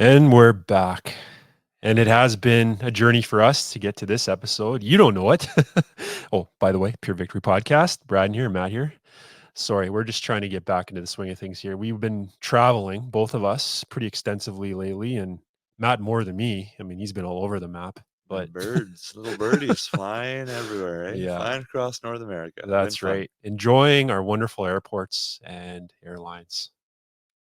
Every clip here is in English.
And we're back. And it has been a journey for us to get to this episode. You don't know it. Oh, by the way, Pure Victory Podcast. Braden here, Matt here. Sorry, we're just trying to get back into the swing of things here. We've been traveling, both of us, pretty extensively lately, and Matt more than me. I mean, he's been all over the map. But Been birds, little birdies flying everywhere, eh? yeah, Flying across North America. Been that's fun. right. Enjoying our wonderful airports and airlines.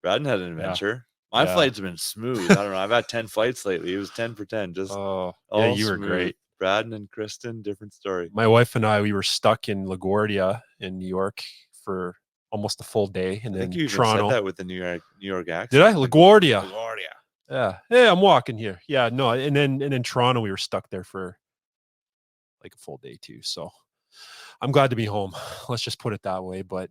Braden had an Yeah, adventure. My yeah. flights have been smooth. I don't know. I've had 10 flights lately. It was 10 for 10, just Oh, yeah, all you were smooth. great. Braden and Kristen, different story. My wife and I, we were stuck in LaGuardia in New York for almost a full day, and I think then you even said Toronto. that with the New York Did I? accent. LaGuardia. LaGuardia. Yeah. Hey, I'm walking here. Yeah, no, and then Toronto, we were stuck there for like a full day too. So I'm glad to be home. Let's just put it that way. But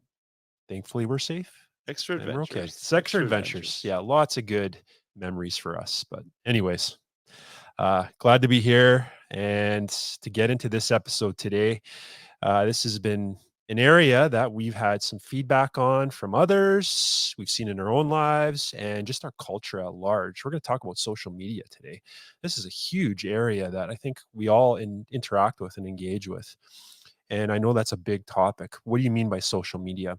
thankfully, we're safe Extra and we're okay. adventures. It's extra Extra adventures. adventures. Yeah, lots of good memories for us. But anyways, glad to be here and to get into this episode today. This has been an area that we've had some feedback on from others, we've seen in our own lives, and just our culture at large. We're going to talk about social media today. This is a huge area that I think we all interact with and engage with. And I know that's a big topic. What do you mean by social media?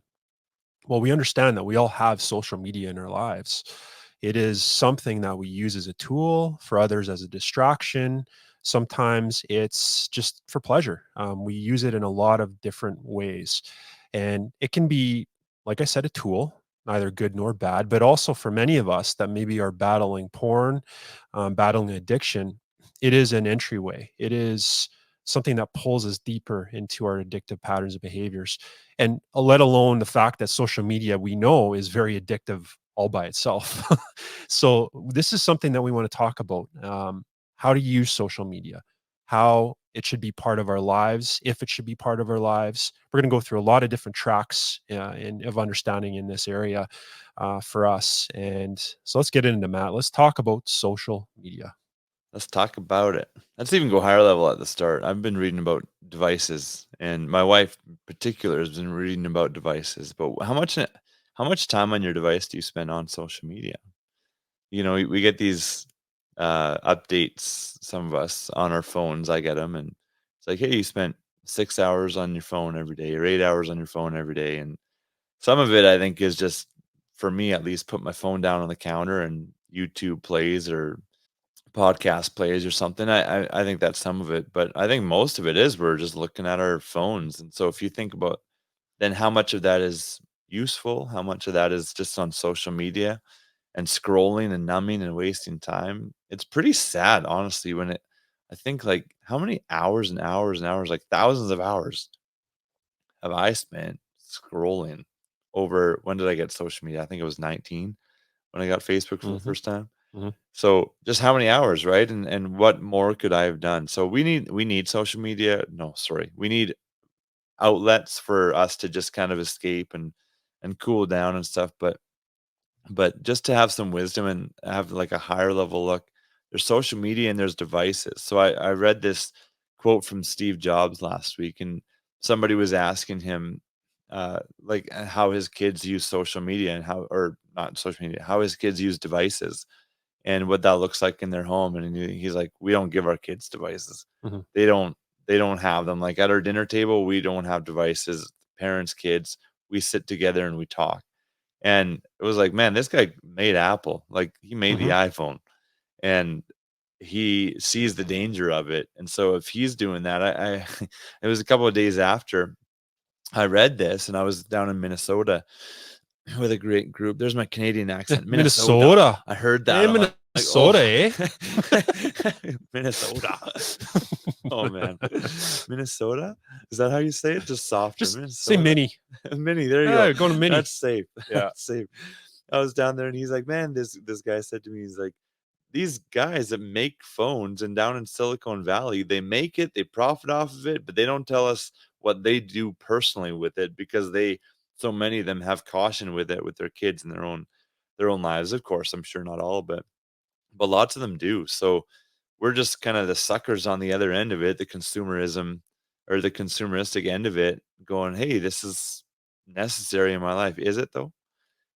Well, we understand that we all have social media in our lives. It is something that we use as a tool, for others as a distraction. Sometimes it's just for pleasure. We use it in a lot of different ways. And it can be, like I said, a tool, neither good nor bad, but also for many of us that maybe are battling porn, battling addiction, it is an entryway. It is something that pulls us deeper into our addictive patterns and behaviors, and let alone the fact that social media we know is very addictive all by itself. So this is something that we want to talk about, how to use social media, how it should be part of our lives, if it should be part of our lives. We're going to go through a lot of different tracks of understanding in this area for us. And so let's get into Matt. Let's talk about social media. Let's talk about it. Let's even go higher level at the start. I've been reading about devices, and my wife in particular has been reading about devices. But how much time on your device do you spend on social media? We get these updates, some of us on our phones. I get them, and it's like, hey, you spent 6 hours on your phone every day, or 8 hours on your phone every day, and some of it I think is just, for me at least, put my phone down on the counter and YouTube plays or podcast plays or something. I think that's some of it, but I think most of it is we're just looking at our phones. And so if you think about then how much of that is useful, how much of that is just on social media and scrolling and numbing and wasting time, it's pretty sad, honestly, when I think like how many hours and hours and hours, like thousands of hours have I spent scrolling over. When did I get social media? I think it was 19 when I got Facebook for the Hmm. first time. Hmm. So just how many hours, right? And what more could I have done? So we need social media. No, sorry. We need outlets for us to just kind of escape and cool down and stuff. But just to have some wisdom and have like a higher level look, there's social media and there's devices. So I read this quote from Steve Jobs last week, and somebody was asking him how his kids use social media and how, or not social media, how his kids use devices and what that looks like in their home. And he's like, we don't give our kids devices. Hmm. They don't have them. Like at our dinner table, we don't have devices. Parents, kids, we sit together and we talk. And it was like, man, this guy made Apple. Like he made the Hmm. iPhone, and he sees the danger of it. And so if he's doing that, I it was a couple of days after I read this, and I was down in Minnesota with a great group. There's my Canadian accent. Minnesota. Minnesota. I heard that. Hey, I'm like, Minnesota, oh, eh? Minnesota. Oh man, Minnesota. Is that how you say it? Just softer, Just say Minnesota. mini. Mini. There you go. Yeah, go to mini. That's safe. Yeah. That's safe. I was down there, and he's like, man, this guy said to me, he's like, these guys that make phones and down in Silicon Valley, they make it, they profit off of it, but they don't tell us what they do personally with it because so many of them have caution with it with their kids and their own lives. Of course, I'm sure not all, but lots of them do. So we're just kind of the suckers on the other end of it, the consumerism or the consumeristic end of it, going, hey, this is necessary in my life. Is it though?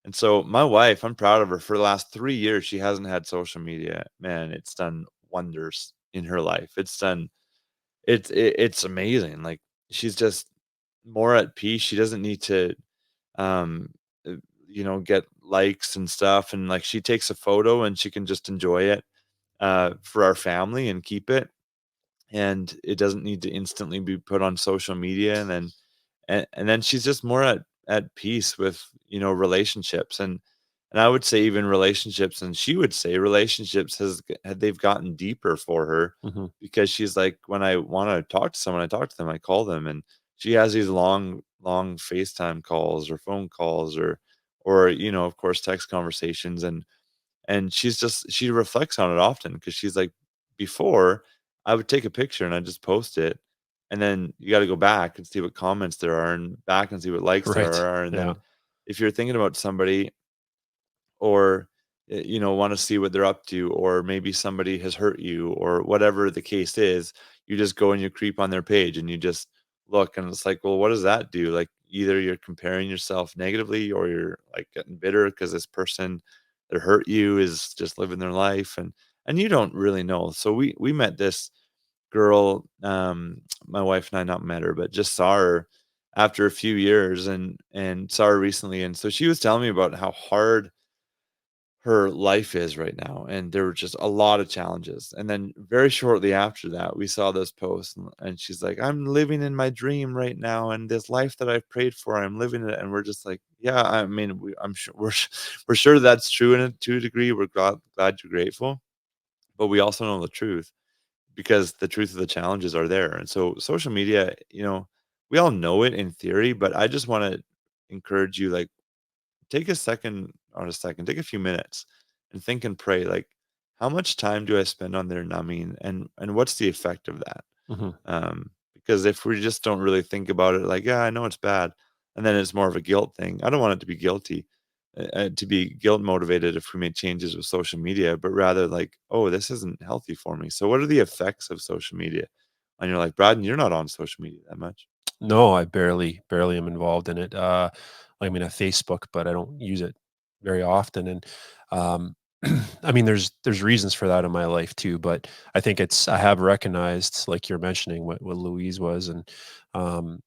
And so my wife, I'm proud of her. For the last 3 years, she hasn't had social media. Man, it's done wonders in her life. It's amazing. Like, she's just more at peace. She doesn't need to, um, uh, get likes and stuff, and, like, she takes a photo and she can just enjoy it, for our family and keep it, and it doesn't need to instantly be put on social media, and then she's just more at peace with, relationships, and I would say even relationships, and she would say relationships they've gotten deeper for her, Mhm. because she's like, when I wanna talk to someone, I talk to them, I call them, and she has these long FaceTime calls or phone calls, or, of course, text conversations, and she reflects on it often, because she's like, before, I would take a picture and I'd just post it, and then you gotta go back and see what comments there are, and back and see what likes there Right. are, and Yeah. then if you're thinking about somebody, or, wanna see what they're up to, or maybe somebody has hurt you, or whatever the case is, you just go and you creep on their page and you just look, and it's like, well, what does that do? Like, either you're comparing yourself negatively, or you're, like, getting bitter because this person that hurt you is just living their life, and you don't really know. So we met this girl, my wife and I, not met her, but just saw her after a few years, and saw her recently, and so she was telling me about how hard her life is right now, and there were just a lot of challenges, and then very shortly after that, we saw this post, and she's like, "I'm living in my dream right now, and this life that I've prayed for, I'm living it," and we're just like, "Yeah, I mean, I'm sure we're sure that's true to a degree. We're glad you're grateful, but we also know the truth, because the truth of the challenges are there." And so social media, we all know it in theory, but I just want to encourage you, like, take a second, or a second, take a few minutes and think and pray, like, how much time do I spend on there numbing, and what's the effect of that? Mhm. Because if we just don't really think about it, like, yeah, I know it's bad, and then it's more of a guilt thing. I don't want it to be to be guilt motivated if we make changes with social media, but rather like, oh, this isn't healthy for me. So what are the effects of social media? And you're like, Braden, you're not on social media that much. No, I barely am involved in it. I mean, at Facebook, but I don't use it very often. And um, I mean, there's reasons for that in my life too. But I think I have recognized, like you're mentioning, what Louise was, and um,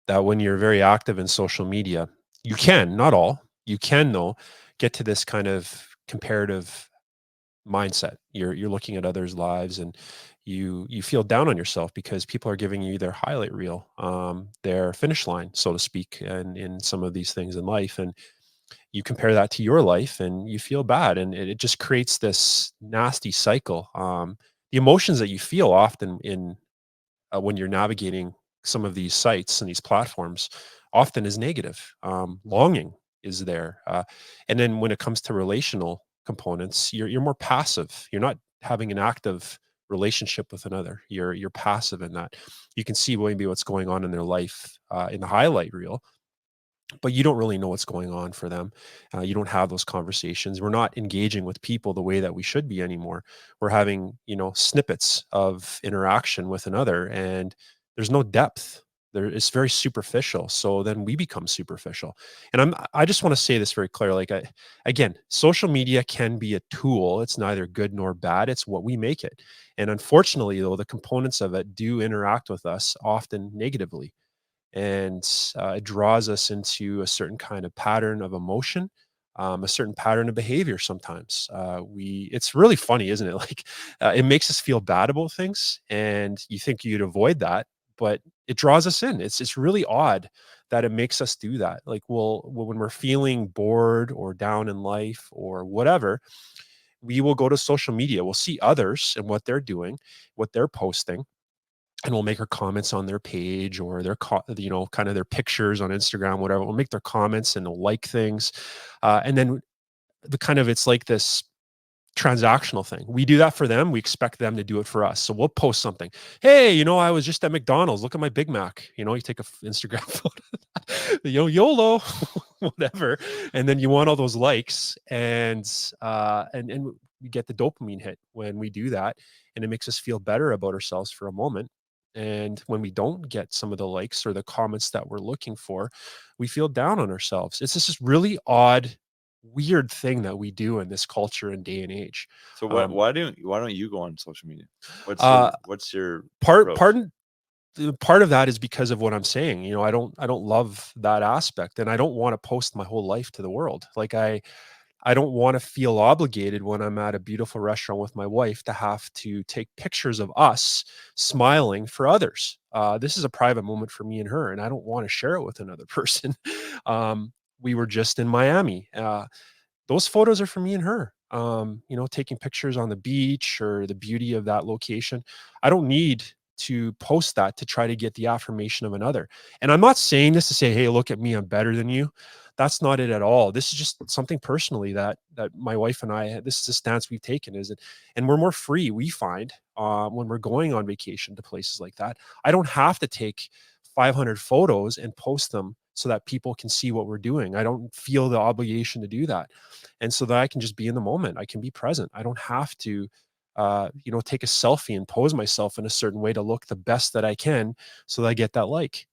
that when you're very active in social media, you can, not all, you can though, get to this kind of comparative mindset. You're looking at others' lives, and you feel down on yourself because people are giving you their highlight reel, their finish line, so to speak, and in some of these things in life. And you compare that to your life and you feel bad, and it just creates this nasty cycle. The emotions that you feel often in when you're navigating some of these sites and these platforms often is negative. Longing is there, and then when it comes to relational components, you're more passive. You're not having an active relationship with another. You're passive in that. You can see maybe what's going on in their life in the highlight reel, but you don't really know what's going on for them. You don't have those conversations. We're not engaging with people the way that we should be anymore. We're having, snippets of interaction with another, and there's no depth. There, it's very superficial. So then we become superficial. And I just want to say this very clear. Like, again, social media can be a tool. It's neither good nor bad. It's what we make it. And unfortunately, though, the components of it do interact with us often negatively, and it draws us into a certain kind of pattern of emotion, a certain pattern of behavior. Sometimes it's really funny, isn't it? Like, it makes us feel bad about things, and you think you'd avoid that, but it draws us in. It's really odd that it makes us do that. Like, when we're feeling bored or down in life or whatever, we will go to social media. We'll see others and what they're doing, what they're posting, and we'll make our comments on their page or kind of their pictures on Instagram, whatever. We'll make their comments and they'll like things, and then it's like this transactional thing. We do that for them. We expect them to do it for us. So we'll post something. Hey, I was just at McDonald's. Look at my Big Mac. You take a Instagram photo. YOLO, whatever. And then you want all those likes, and we get the dopamine hit when we do that, and it makes us feel better about ourselves for a moment. And when we don't get some of the likes or the comments that we're looking for, we feel down on ourselves. It's just this really odd weird thing that we do in this culture and day and age. So Um, why don't you go on social media? uh, What's your part approach? pardon part of that is because of what I'm saying. You know, I don't love that aspect, and I don't want to post my whole life to the world. Like I don't want to feel obligated when I'm at a beautiful restaurant with my wife to have to take pictures of us smiling for others. This is a private moment for me and her, and I don't want to share it with another person. um, we were just in Miami. Those photos are for me and her. You know, taking pictures on the beach or the beauty of that location. I don't need to post that to try to get the affirmation of another. And I'm not saying this to say, "Hey, look at me, I'm better than you." That's not it at all. This is just something personally that my wife and I, this is a stance we've taken, is it, and we're more free. We find when we're going on vacation to places like that, I don't have to take 500 photos and post them so that people can see what we're doing. I don't feel the obligation to do that, and so that I can just be in the moment. I can be present. I don't have to, you know, take a selfie and pose myself in a certain way to look the best that I can, so that I get that like.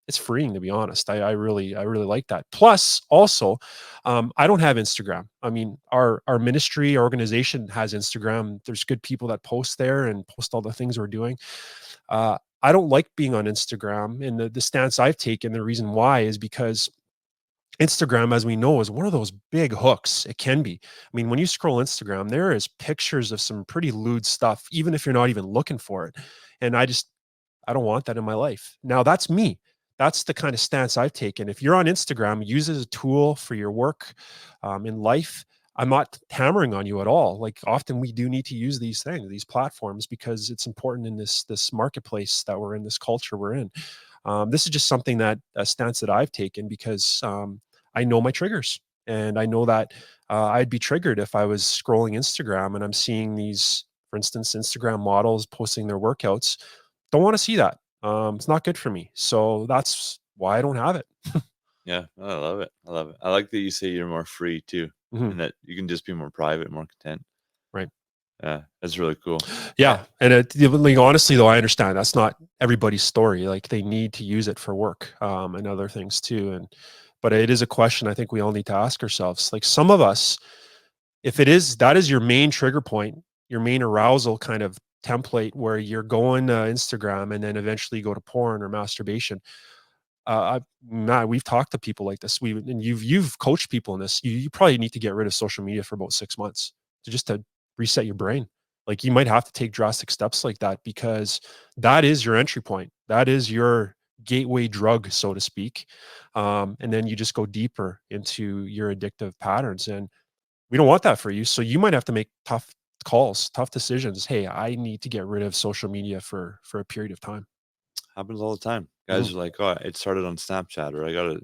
It's freeing, to be honest. I really like that. Plus, also, I don't have Instagram. I mean, our ministry, our organization has Instagram. There's good people that post there and post all the things we're doing. I don't like being on Instagram, and the stance I've taken, the reason why is because Instagram, as we know, is one of those big hooks. It can be. I mean, when you scroll Instagram, there is pictures of some pretty lewd stuff, even if you're not even looking for it. And I don't want that in my life. Now, that's me. That's the kind of stance I've taken. If you're on Instagram, use it as a tool for your work in life. I'm not hammering on you at all. Like, often we do need to use these things, these platforms, because it's important in this marketplace that we're in, this culture we're in. This is just something that a stance that I've taken because I know my triggers, and I know that I'd be triggered if I was scrolling Instagram and I'm seeing these, for instance, Instagram models posting their workouts. Don't want to see that. It's not good for me. So that's why I don't have it. Yeah, I love it. I love it. I like that you say you're more free too, Mhm. and that you can just be more private, more content. Right. Yeah, that's really cool. Yeah. And like, honestly, though, I understand that's not everybody's story. Like, they need to use it for work and other things too. But it is a question I think we all need to ask ourselves. Like, some of us, if it is, that is your main trigger point, your main arousal kind of template, where you're going to Instagram and then eventually go to porn or masturbation. We've talked to people like this. And you've coached people in this. You probably need to get rid of social media for about 6 months to just to reset your brain. Like, you might have to take drastic steps like that, because that is your entry point. That is your gateway drug, so to speak. And then you just go deeper into your addictive patterns, and we don't want that for you. So you might have to make tough calls, tough decisions. Hey, I need to get rid of social media for a period of time. Happens all the time. Mhm, Guys are like, "Oh, it started on Snapchat," or "I got a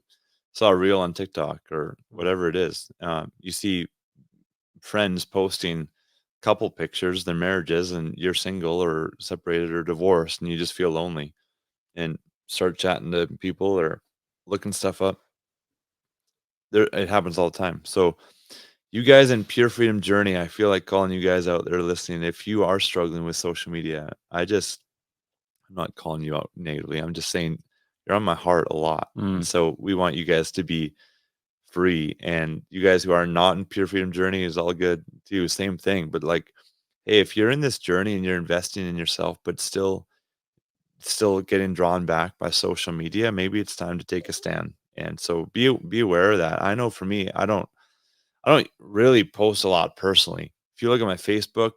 saw a reel on TikTok," or mhm. whatever it is. You see friends posting couple pictures, their marriages, and you're single or separated or divorced, and you just feel lonely and start chatting to people or looking stuff up. There, it happens all the time. So, you guys in Pure Freedom Journey, I feel like calling you guys out there listening. If you are struggling with social media, I'm not calling you out negatively. I'm just saying you're on my heart a lot. And Mm, so we want you guys to be free. And you guys who are not in Pure Freedom Journey is all good too. Same thing. But like, hey, if you're in this journey and you're investing in yourself, but still getting drawn back by social media, maybe it's time to take a stand. And so be aware of that. I know for me, I don't really post a lot personally. If you look at my Facebook,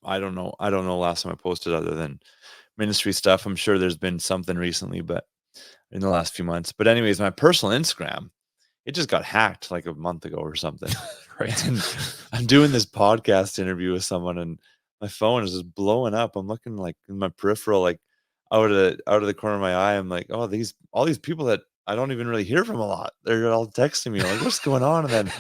I don't know last time I posted other than ministry stuff. I'm sure there's been something recently, but in the last few months. But anyways, my personal Instagram, it just got hacked like a month ago or something. right. And I'm doing this podcast interview with someone and my phone is just blowing up. I'm looking like in my peripheral, like out of the corner of my eye. I'm like, oh, these all these people that I don't even really hear from a lot. They're all texting me like, what's going on? And then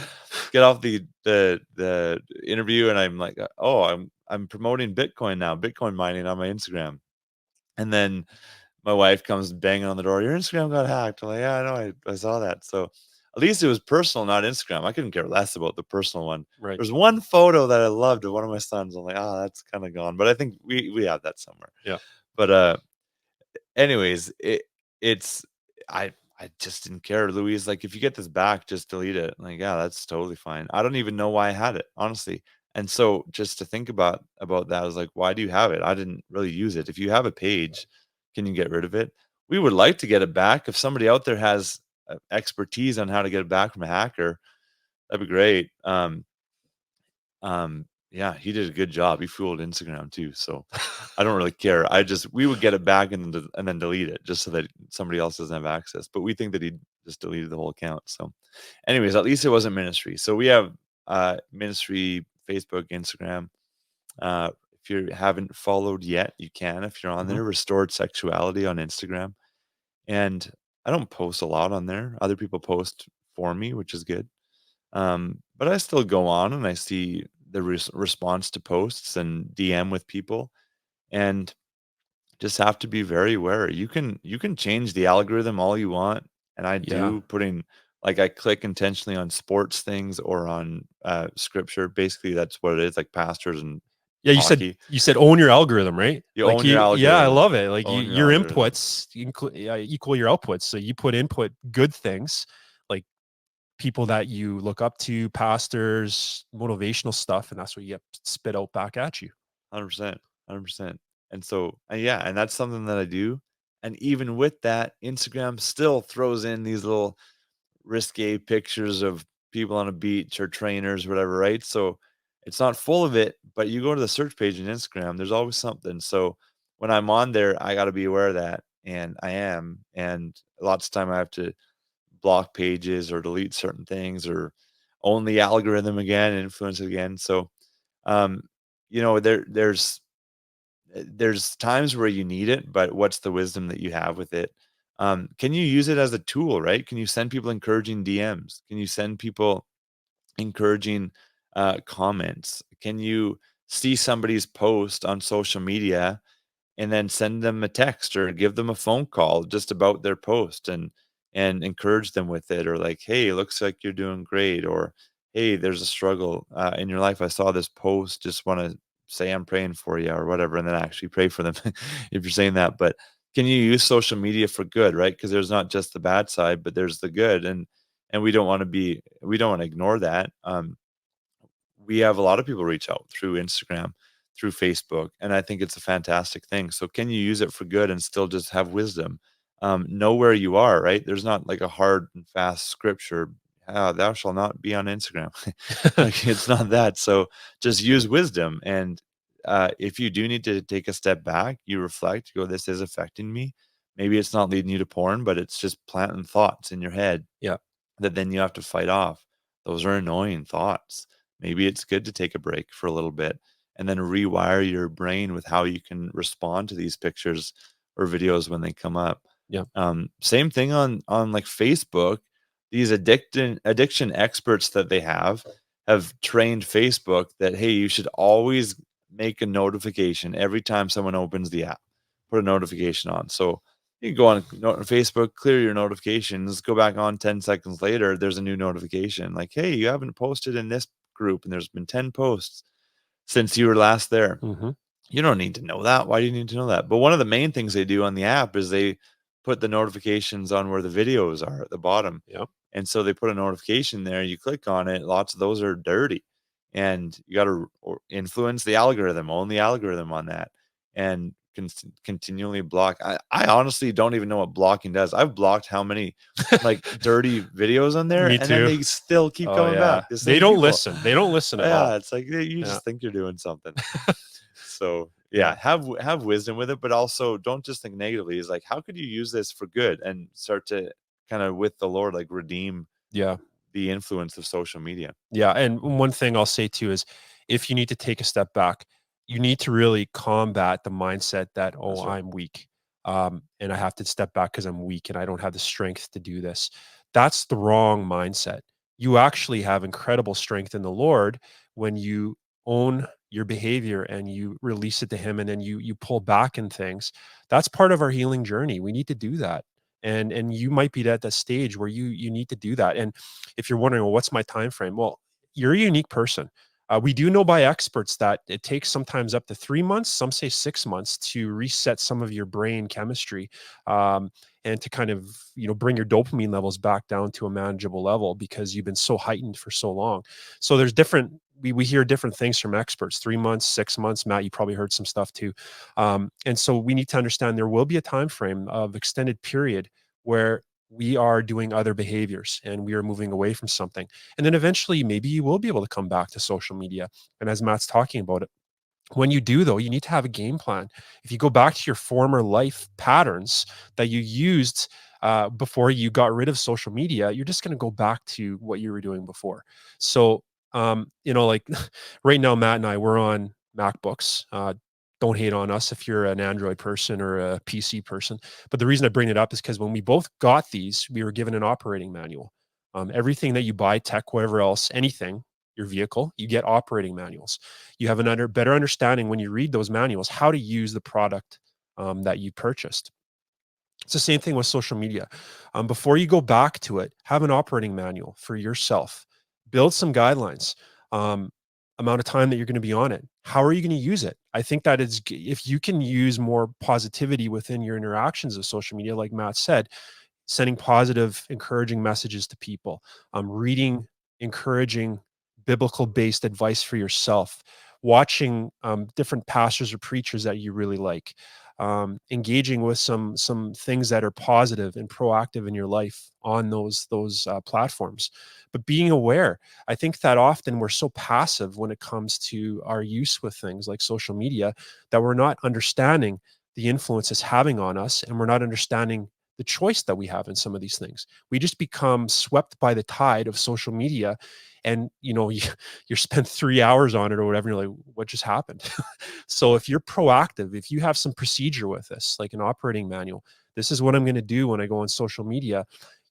get off the interview and I'm like, oh, I'm promoting Bitcoin now, Bitcoin mining on my Instagram. And then my wife comes banging on the door. Your Instagram got hacked. I'm like, yeah, I know. I saw that. So at least it was personal, not Instagram. I couldn't care less about the personal one. Right. There's one photo that I loved of one of my sons. I'm like, oh, that's kind of gone. But I think we have that somewhere. Yeah. But anyways, it's I I just didn't care. Louise, like, if you get this back, just delete it. Like, yeah, that's totally fine. I don't even know why I had it, honestly. And so just to think about that, I was like, why do you have it? I didn't really use it. If you have a page, can you get rid of it? We would like to get it back. If somebody out there has expertise on how to get it back from a hacker, that'd be great. Yeah, he did a good job. He fooled Instagram too, so I don't really care. We would get it back and then delete it just so that somebody else doesn't have access. But we think that he just deleted the whole account. So, anyways, at least it wasn't ministry. So we have ministry Facebook, Instagram. If you haven't followed yet, you can. If you're on Mhm. there, Restored Sexuality on Instagram, and I don't post a lot on there. Other people post for me, which is good. But I still go on and I see the response to posts and DM with people, and just have to be very wary. You can change the algorithm all you want, and I Yeah. do putting like I click intentionally on sports things or on scripture. Basically, that's what it is, like pastors and Yeah, hockey. you said own your algorithm, right? You Like own your yeah, I algorithm. love it. Like Own your your algorithm. inputs equal your outputs. So you put input good things, like people that you look up to, pastors, motivational stuff, and that's what you get spit out back at you. 100%. 100%. And so, yeah, and that's something that I do. And even with that, Instagram still throws in these little risque pictures of people on a beach or trainers, whatever, right? So it's not full of it, but you go to the search page in Instagram, there's always something. So when I'm on there, I got to be aware of that. And I am. And lots of time I have to block pages or delete certain things or own the algorithm again and influence it again. So, um, there's times where you need it, but what's the wisdom that you have with it? Can you use it as a tool, right? Can you send people encouraging DMs? Can you send people encouraging comments? Can you see somebody's post on social media and then send them a text or give them a phone call just about their post and encourage them with it, or like, hey, it looks like you're doing great, or hey, there's a struggle in your life, I saw this post, just want to say I'm praying for you or whatever, and then actually pray for them if you're saying that. But can you use social media for good, right? Because there's not just the bad side, but there's the good, and we don't want to ignore that. We have a lot of people reach out through Instagram, through Facebook, and I think it's a fantastic thing. So can you use it for good and still just have wisdom? Know where you are, right? There's not like a hard and fast scripture. Thou shalt not be on Instagram. Like, it's not that. So just use wisdom. And if you do need to take a step back, you reflect, you go, this is affecting me. Maybe it's not leading you to porn, but it's just planting thoughts in your head Yeah. that then you have to fight off. Those are annoying thoughts. Maybe it's good to take a break for a little bit and then rewire your brain with how you can respond to these pictures or videos when they come up. Yeah. Same thing on like Facebook. These addiction experts that they have trained Facebook that, hey, you should always make a notification every time someone opens the app. Put a notification on. So you can go on Facebook, clear your notifications, go back on 10 seconds later, there's a new notification like, hey, you haven't posted in this group and there's been 10 posts since you were last there. Hmm. You don't need to know that. Why do you need to know that? But one of the main things they do on the app is they put the notifications on where the videos are at the bottom. Yeah. And so they put a notification there, you click on it, lots of those are dirty. And you got to influence the algorithm, own the algorithm on that, and continually block. I honestly don't even know what blocking does. I've blocked how many like dirty videos on there, Me and then too. they still keep Oh coming yeah. back. The They same don't people. listen. They don't listen at Yeah, all. it's like you Yeah. just think you're doing something. So Yeah. yeah, have wisdom with it, but also don't just think negatively. Is like, how could you use this for good and start to kind of with the Lord, like redeem Yeah. the influence of social media? Yeah. And one thing I'll say too is if you need to take a step back, you need to really combat the mindset that, oh, That's right. I'm weak. And I have to step back because I'm weak and I don't have the strength to do this. That's the wrong mindset. You actually have incredible strength in the Lord when you own your behavior and you release it to him and then you pull back in things. That's part of our healing journey. We need to do that. And you might be at that stage where you need to do that. And if you're wondering, well, what's my time frame? Well, you're a unique person. We do know by experts that it takes sometimes up to 3 months, some say 6 months to reset some of your brain chemistry. Um, and to kind of, bring your dopamine levels back down to a manageable level because you've been so heightened for so long. So there's different, we hear different things from experts, 3 months, 6 months. Matt, you probably heard some stuff too. And so we need to understand there will be a time frame of extended period where we are doing other behaviors and we are moving away from something. And then eventually, maybe you will be able to come back to social media. And as Matt's talking about it, when you do, though, you need to have a game plan. If you go back to your former life patterns that you used before you got rid of social media, you're just going to go back to what you were doing before. So, like right now, Matt and I, we're on MacBooks. Don't hate on us if you're an Android person or a PC person. But the reason I bring it up is because when we both got these, we were given an operating manual. Everything that you buy, tech, whatever else, anything, your vehicle, you get operating manuals. You have an better understanding when you read those manuals how to use the product that you purchased. It's the same thing with social media. Before you go back to it, have an operating manual for yourself. Build some guidelines. Amount of time that you're going to be on it. How are you going to use it? I think that is, if you can use more positivity within your interactions of social media, like Matt said, sending positive, encouraging messages to people, reading, encouraging, biblical based advice for yourself, watching different pastors or preachers that you really like, engaging with some things that are positive and proactive in your life on those platforms. But being aware, I think that often we're so passive when it comes to our use with things like social media that we're not understanding the influence it's having on us, and we're not understanding the choice that we have in some of these things. We just become swept by the tide of social media, and you spend 3 hours on it or whatever, and you're like, what just happened? So if you're proactive, if you have some procedure with this, like an operating manual, this is what I'm going to do when I go on social media,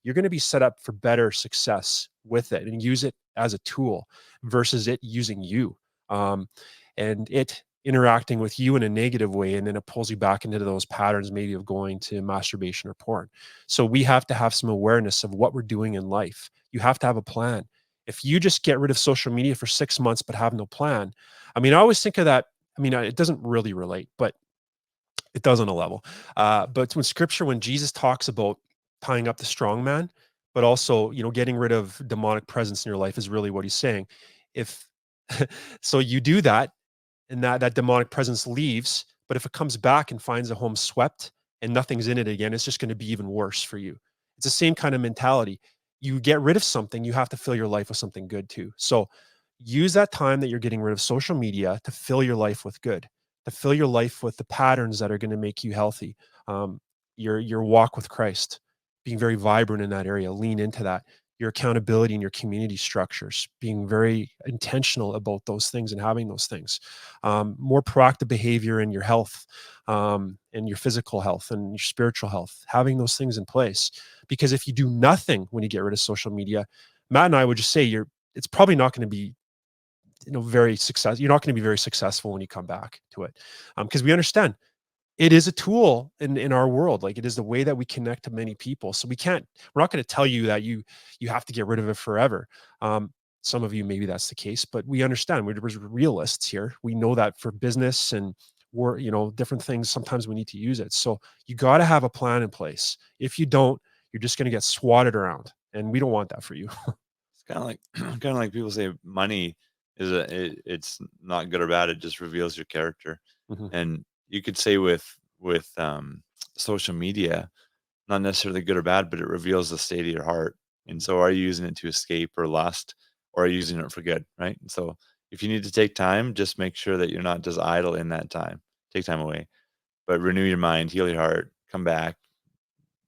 you're going to be set up for better success with it and use it as a tool versus it using you, and it interacting with you in a negative way, and then it pulls you back into those patterns maybe of going to masturbation or porn. So we have to have some awareness of what we're doing in life. You have to have a plan. If you just get rid of social media for 6 months but have no plan, I mean, I always think of that. I mean, it doesn't really relate, but it does on a level. But when scripture, when Jesus talks about tying up the strong man, but also, getting rid of demonic presence in your life is really what he's saying. If so, you do that, and that demonic presence leaves, but if it comes back and finds a home swept and nothing's in it again, it's just going to be even worse for you. It's the same kind of mentality. You get rid of something, you have to fill your life with something good too. So use that time that you're getting rid of social media to fill your life with good, to fill your life with the patterns that are going to make you healthy. um, your walk with Christ, being very vibrant in that area, lean into that. Your accountability and your community structures, being very intentional about those things and having those things. More proactive behavior in your health, and your physical health and your spiritual health, having those things in place. Because if you do nothing when you get rid of social media, Matt and I would just say it's probably not going to be, very successful. You're not going to be very successful when you come back to it, because we understand it is a tool in our world. Like, it is the way that we connect to many people. So we're not going to tell you that you have to get rid of it forever. Some of you, maybe that's the case, but we understand, we're realists here. We know that for business and different things, sometimes we need to use it. So you got to have a plan in place. If you don't, you're just going to get swatted around, and we don't want that for you. It's kind of like kind of like people say money it's not good or bad. It just reveals your character. Mhm. And you could say with social media, not necessarily good or bad, but it reveals the state of your heart. And Mhm. so, are you using it to escape or lust, or are you using it for good? Right. And so, if you need to take time, just make sure that you're not just idle in that time. Take time away, but renew your mind, heal your heart, come back.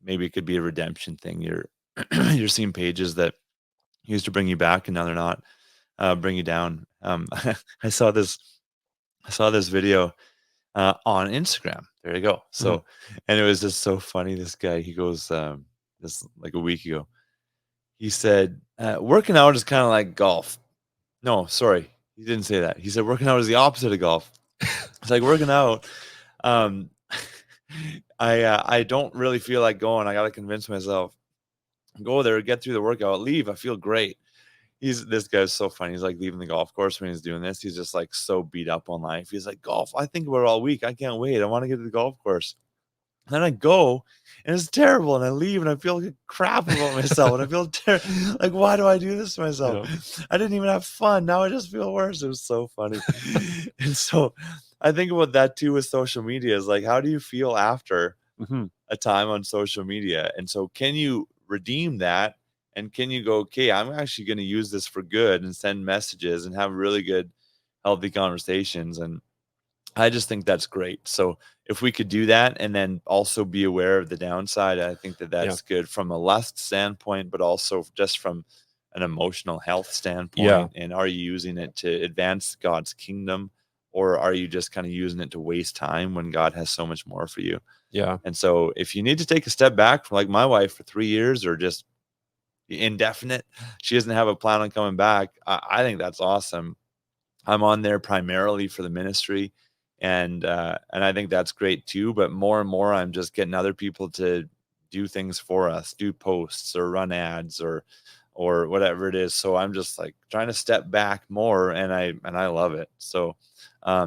Maybe it could be a redemption thing. You're you're seeing pages that used to bring you back, and now they're not, bring you down. I saw this. I saw this video on Instagram. There you go. Mhm. So, and it was just so funny. This guy, he goes, this like a week ago. He said, "Working out is kind of like golf." No, sorry, he didn't say that. He said working out is the opposite of golf. It's like working out. Um, I don't really feel like going. I got to convince myself. Go there, get through the workout, leave. I feel great. This guy's so funny. He's like leaving the golf course when he's doing this. He's just like so beat up on life. He's like, golf, I think about it all week. I can't wait. I want to get to the golf course. Then I go and it's terrible, and I leave and I feel like crap about myself, and I feel like, why do I do this to myself? Yeah. I didn't even have fun. Now I just feel worse. It was so funny. And so I think about that too with social media is like, how do you feel after Hmm. a time on social media? And so can you redeem that? And can you go, okay, I'm actually going to use this for good and send messages and have really good, healthy conversations? And I just think that's great. So if we could do that and then also be aware of the downside, I think that Yeah. that's good from a lust standpoint, but also just from an emotional health Yeah. standpoint. And are you using it to advance God's kingdom, or are you just kind of using it to waste time when God has so much more for you? Yeah. And so if you need to take a step back from like my wife for 3 years or just indefinite, she doesn't have a plan on coming back. I think that's awesome. I'm on there primarily for the ministry, and I think that's great too. But more and more, I'm just getting other people to do things for us, do posts or run ads or whatever it is. So I'm just like trying to step back more, and I love it. So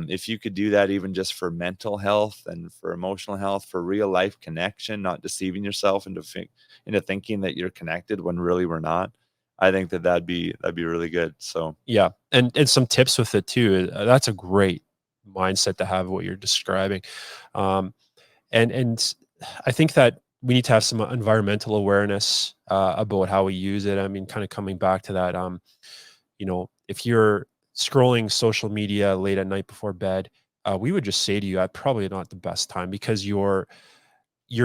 if you could do that, even just for mental health and for emotional health, for real life connection, not deceiving yourself into thinking that you're connected when really we're not. I think that'd be really good. So. Yeah. And some tips with it too. That's a great mindset to have, what you're describing. Um, and I think that we need to have some environmental awareness about how we use it. I mean, kind of coming back to that, if you're scrolling social media late at night before bed, we would just say to you, probably not the best time, because you're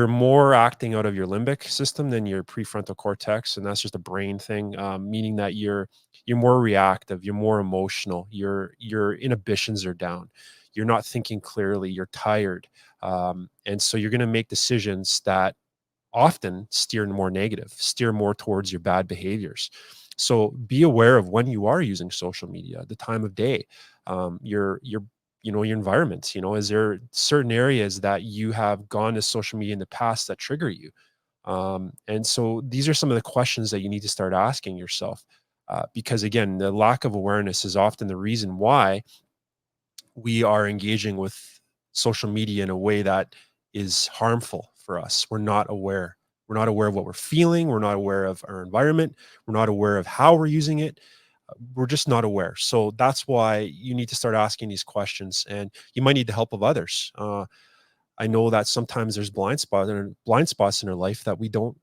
more acting out of your limbic system than your prefrontal cortex, and that's just a brain thing, meaning that you're more reactive, you're more emotional, your inhibitions are down, you're not thinking clearly, you're tired, and so you're going to make decisions that often steer more negative, steer more towards your bad behaviors. So be aware of when you are using social media, the time of day, your your environment. Is there certain areas that you have gone to social media in the past that trigger you? And so these are some of the questions that you need to start asking yourself, because again, the lack of awareness is often the reason why we are engaging with social media in a way that is harmful for us. We're not aware. We're not aware of what we're feeling. We're not aware of our environment. We're not aware of how we're using it. We're just not aware. So that's why you need to start asking these questions, and you might need the help of others. I know that sometimes there's blind spots in our life that we don't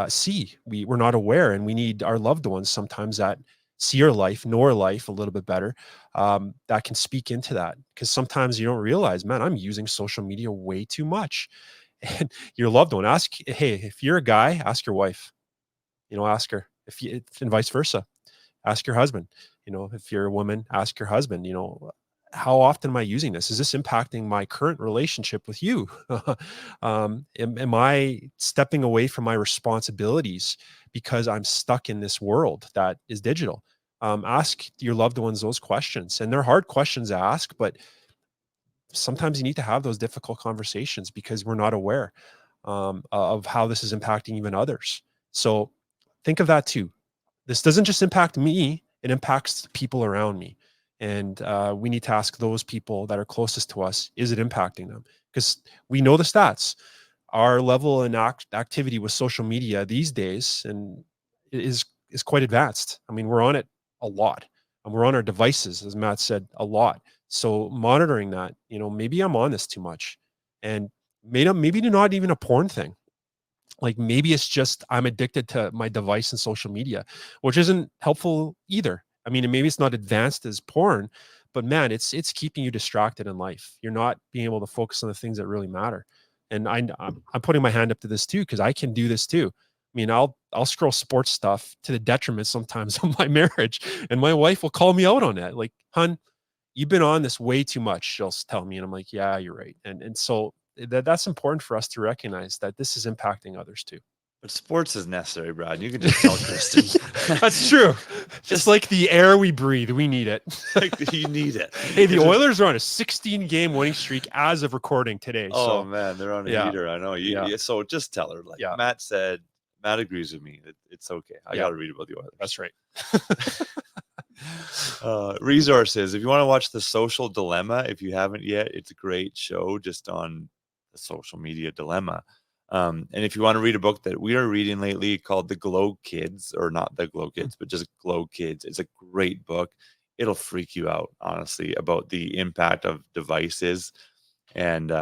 see. We're not aware, and we need our loved ones sometimes that see our life, know our life a little bit better, that can speak into that. Because sometimes you don't realize, man, I'm using social media way too much. And your loved one, hey, if you're a guy, ask your wife. Ask her. And vice versa, ask your husband. If you're a woman, ask your husband. How often am I using this? Is this impacting my current relationship with you? Am I stepping away from my responsibilities because I'm stuck in this world that is digital? Ask your loved ones those questions, and they're hard questions to ask, but sometimes you need to have those difficult conversations because we're not aware of how this is impacting even others. So think of that too. This doesn't just impact me, it impacts the people around me. And we need to ask those people that are closest to us, is it impacting them? Because we know the stats. Our level and activity with social media these days and is quite advanced. I mean, we're on it a lot, and we're on our devices, as Matt said, a lot. So monitoring that, maybe I'm on this too much, and maybe not even a porn thing. Like maybe it's just I'm addicted to my device and social media, which isn't helpful either. I mean, maybe it's not advanced as porn, but man, it's keeping you distracted in life. You're not being able to focus on the things that really matter. And I'm putting my hand up to this too, because I can do this too. I mean, I'll scroll sports stuff to the detriment sometimes of my marriage, and my wife will call me out on that. Like, hun, you've been on this way too much. She'll tell me, and I'm like, yeah, you're right. And so that's important for us to recognize that this is impacting others too. But sports is necessary, Brad. You can just tell Kristen. That's true. It's Just like the air we breathe. We need it. like you need it. Hey, the It's just, Oilers are on a 16-game winning streak as of recording today. oh So, man, they're on a yeah, heater. I know. yeah, So just tell her, like yeah, Matt said, Matt agrees with me. It's okay. I yeah. got to read about the Oilers. That's right. Resources. If you want to watch The Social Dilemma, if you haven't yet, it's a great show just on the social media dilemma. And if you want to read a book that we are reading lately called The Glow Kids, or not The Glow Mm. Kids, but just Glow Kids, it's a great book. It'll freak you out, honestly, about the impact of devices and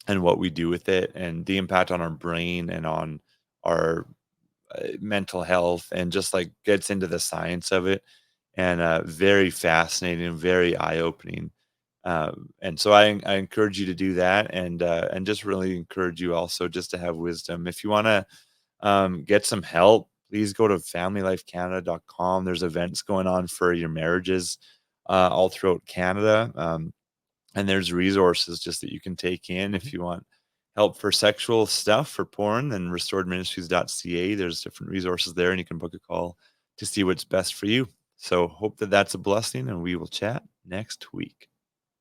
and what we do with it, and the impact on our brain and on our mental health, and just like gets into the science of it, and very fascinating, very eye opening. And so I encourage you to do that, and just really encourage you also just to have wisdom. If you want to get some help, please go to familylifecanada.com. There's events going on for your marriages all throughout Canada. And there's resources just that you can take in if Mhm. you want help for sexual stuff, for porn, then restoredministries.ca. There's different resources there, and you can book a call to see what's best for you. So hope that that's a blessing, and we will chat next week.